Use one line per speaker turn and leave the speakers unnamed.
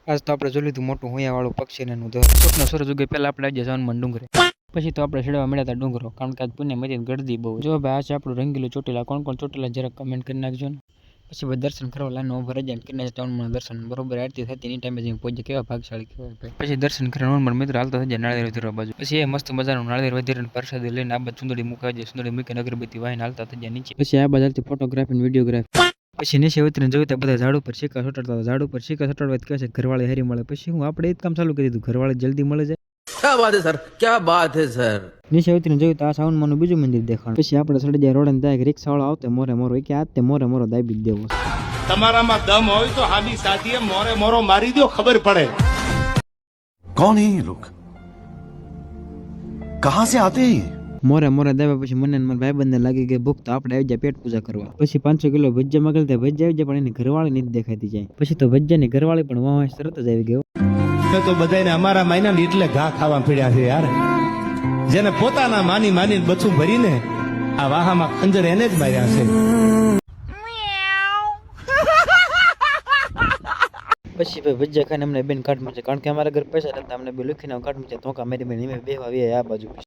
આજ તો આપણે જોઈ લીધું મોટું હોયાવાળું પક્ષીને એનું દર. સ્વપ્ન સૂરજ ઉગે પહેલા આપણે આજે જવાનું ડુંગરે. પછી તો આપણે ચડવા મળ્યા હતા ડુંગરો, કારણ કે આજ પુણ્ય મધી ગળદી બહુ. જો ભાઈ આ છે આપણું રંગીલું ચોટીલા. કોણ કોણ ચોટીલા જરાક કમેન્ટ કરી નાખજો ને. પછી ભાઈ દર્શન કરવા લાઈન ઉભા રહી જાય. કિન્નર ટાઉનમાં દર્શન બરોબર આરતી થતી એની ટાઈમે જઈને પહોંચે. કેવા ભાગશાળી કહેવાય ભાઈ. પછી દર્શન કરવા નોર્મલ મિત્રો હાલતો થઈ જાય નાળિયેર વધેરવા બાજુ. પછી એ મસ્ત મજાનું નાળિયેર વધેરીને પ્રસાદી લઈને આ બાજુ સુંદરી મુકાઈ જાય. સુંદરી મૂકીને અગરબત્તી વાહીને હાલતા થઈ જાય નીચે. પછી આ બાજુથી ફોટોગ્રાફી અને વિડીયોગ્રાફી. પછી નીચે ઉતરીને જોયું બધા ઝાડ ઉપર સિક્કા ચોટાડતા હતા. ઝાડ ઉપર સિક્કા ચોટાડવા કહે છે ઘરવાળી હારી મળે. પછી હું આપણે એ જ કામ ચાલુ કરી દીધું, ઘરવાળી જલ્દી મળે જાય.
क्या बात है सर, क्या बात है सर।
નીચે ઉતરીને જોયું તો આ સાવનમાંનું બીજું મંદિર દેખાણ. પછી આપણે સડી જાય રોડ ને ત્યાં રિક્ષાવાળો આવતો મોરે મોરો કે આ તે મોરે મોરો દાબી જ દેવો.
તમારામાં દમ હોય તો હામી સાથીએ મોરે મોરો મારી દો, ખબર પડે।
कौन है ये लोग, कहाँ से आते हैं ये?
મોરે મોરે દાવ્યા પછી મને મારા ભાઈબંધને લાગી ગઈ ભૂખ, તો આપણે આવી જાય પેટ પૂજા કરવા. પછી 500 કિલો ભજીયા મગલતા ભજીયા આવી જાય, પણ એની ઘરવાળી નથી દેખાતી જાય. પછી તો ભજીયાની ઘરવાળી પણ વાહ તરત જ આવી ગયો.
તો બધાને અમારા માયના ને એટલે ઘા ખાવા પીડ્યા છે યાર, જેને પોતાના માની માની બચું ભરીને આ વાહામાં ખંજર એને જ માર્યા છે।
પછી ભાઈ ભજીયા ખાઈને અમને બેન કાઢ મૂકે, કારણ કે અમારા ઘર પૈસા નતા. અમને બે લખીને કાઢ મૂકે ધોકા મારી મેં બેવા આવી આ બાજુ.